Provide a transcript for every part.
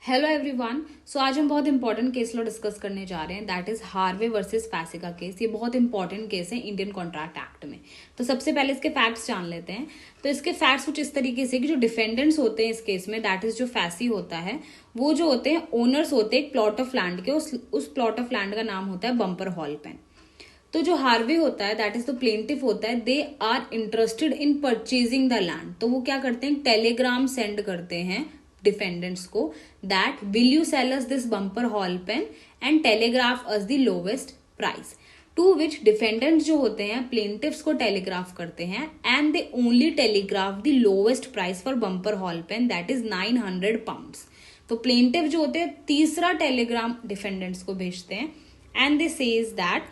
Hello everyone. सो आज हम बहुत इंपॉर्टेंट केस लॉ डिस्कस करने जा रहे हैं, दैट इज हार्वे वर्सेस फैसी का केस। ये बहुत इंपॉर्टेंट केस है इंडियन कॉन्ट्रैक्ट एक्ट में। तो सबसे पहले इसके फैक्ट्स जान लेते हैं। तो इसके फैक्ट्स कुछ इस तरीके से कि जो डिफेंडेंट्स होते हैं इस केस में, दैट इज जो फैसी होता है, वो जो होते हैं ओनर्स होते हैं एक प्लॉट ऑफ लैंड के। उस प्लॉट ऑफ लैंड का नाम होता है बम्पर हॉल पेन। तो जो हार्वे होता है, दैट इज द प्लेंटिफ होता है, they are interested in purchasing the land. तो वो क्या करते हैं, टेलीग्राम सेंड करते हैं डिफेंडेंट्स को, that will you sell us this Bumper Hall Pen and telegraph us the lowest price. To which defendants जो होते हैं प्लेंटिफ्स को टेलीग्राफ करते हैं and they only telegraph the lowest price for Bumper Hall Pen, that is 900 pounds. तो plaintiff जो होते हैं तीसरा टेलीग्राम डिफेंडेंट्स को भेजते हैं and they says that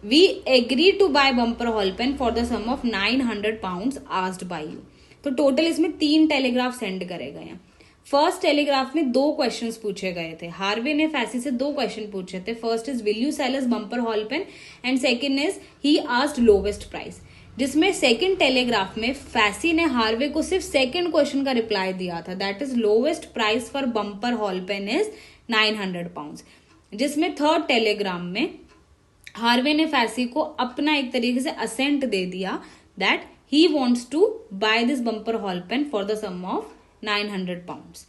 we agree to buy Bumper Hall Pen for the sum of 900 pounds asked by you. तो total इसमें 3 टेलीग्राफ सेंड करे गए हैं। फर्स्ट टेलीग्राफ में 2 क्वेश्चंस पूछे गए थे। हार्वे ने फैसी से 2 क्वेश्चन पूछे थे। First is will you sell us Bumper Hall Pen and second is he asked lowest price. जिसमें सेकंड टेलीग्राफ में फैसी ने हार्वे को सिर्फ सेकंड क्वेश्चन का रिप्लाई दिया था, that is lowest price for Bumper Hall Pen is 900 pounds. जिसमें third telegram में हार्वे ने फैसी को अपना एक तरीके से असेंट दे दिया that he wants to buy this Bumper Hall Pen for the sum of 900 pounds.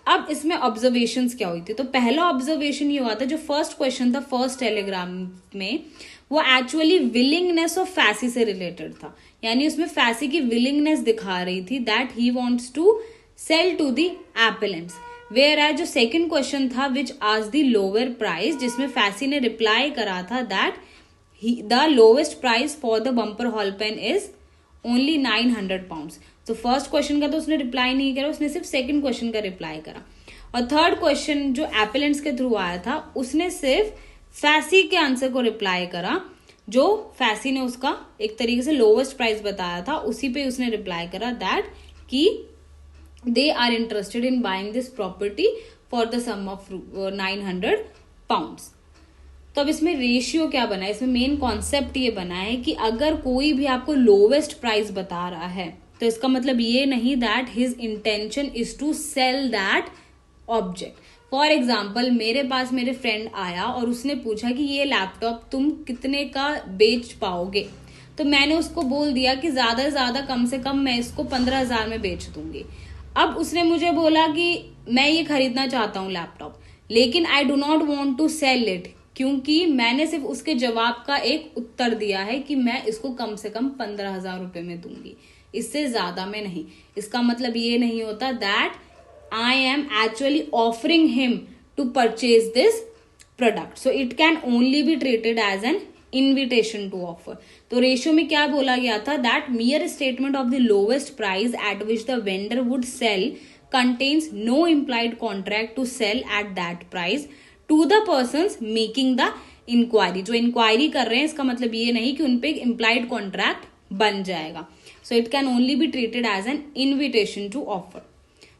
अब इसमें ऑब्जर्वेशंस क्या हुई थी? तो पहला ऑब्जर्वेशन ये हुआ था, जो फर्स्ट क्वेश्चन था फर्स्ट टेलीग्राम में, वो एक्चुअली विलिंगनेस ऑफ फैसी से रिलेटेड था। यानी उसमें फैसी की विलिंगनेस दिखा रही थी that he wants to sell to the appellants. Whereas जो सेकंड क्वेश्चन था विच आज द लोअर प्राइस, जिसमें फैसी ने रिप्लाई करा था that the lowest price for the Bumper Hall Pen is only 900 pounds. तो फर्स्ट क्वेश्चन का तो उसने रिप्लाई नहीं करा, उसने सिर्फ सेकंड क्वेश्चन का रिप्लाई करा। और थर्ड क्वेश्चन जो एपेलेंट्स के थ्रू आया था, उसने सिर्फ फैसी के आंसर को रिप्लाई करा, जो फैसी ने उसका एक तरीके से लोवेस्ट प्राइस बताया था, उसी पे उसने रिप्लाई करा दैट कि they are interested in buying this property for the sum of 900 pounds. तो अब इसमें रेशियो क्या बना है? इसमें मेन कॉन्सेप्ट ये बना है कि अगर कोई भी आपको लोवेस्ट प्राइस बता रहा है तो इसका मतलब ये नहीं that his intention is to sell that object. For example, मेरे पास मेरे फ्रेंड आया और उसने पूछा कि ये लैपटॉप तुम कितने का बेच पाओगे। तो मैंने उसको बोल दिया कि ज्यादा से ज्यादा कम से कम मैं इसको 15,000 में बेच दूंगी। अब उसने मुझे बोला कि मैं ये खरीदना चाहता हूँ लैपटॉप, लेकिन I do not want to sell it, क्योंकि मैंने सिर्फ उसके जवाब का एक उत्तर दिया है कि मैं इसको कम से कम 15,000 रुपए में दूंगी, इससे ज्यादा में नहीं। इसका मतलब ये नहीं होता that I am actually offering him to purchase this product. So it can only be treated as an invitation to offer. तो रेशियो में क्या बोला गया था, that mere statement of the lowest price at which the vendor would sell contains no implied contract to sell at that price to the persons making the inquiry. जो inquiry कर रहे हैं इसका मतलब ये नहीं कि उनपे एक इम्प्लाइड कॉन्ट्रैक्ट बन जाएगा। So it can only be treated as an invitation to offer.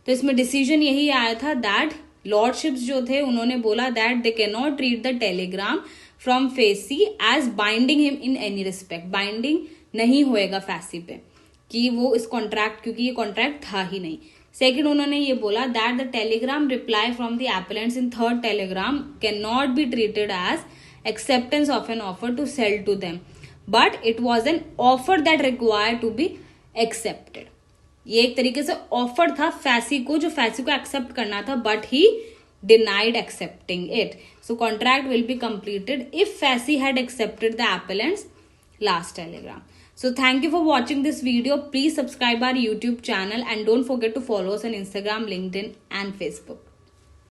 तो इसमें डिसीजन यही आया था दैट लॉर्डशिप्स जो थे उन्होंने बोला that they can not treat the telegram from Facey as binding him in any respect. Binding नहीं होएगा फैसी पे कि वो इस कॉन्ट्रैक्ट, क्योंकि ये कॉन्ट्रैक्ट था ही नहीं। सेकेंड, उन्होंने ये बोला that the telegram reply from the appellants in third telegram can not be treated as acceptance of an offer to sell to them, but it was an offer that require to be accepted. ये एक तरीके से offer था फैसी को, जो फैसी को accept करना था, but he denied accepting it. So contract will be completed if फैसी had accepted the एपेलेंट्स last telegram. So thank you for watching this video. Please subscribe our YouTube channel and don't forget to follow us on Instagram, LinkedIn and Facebook.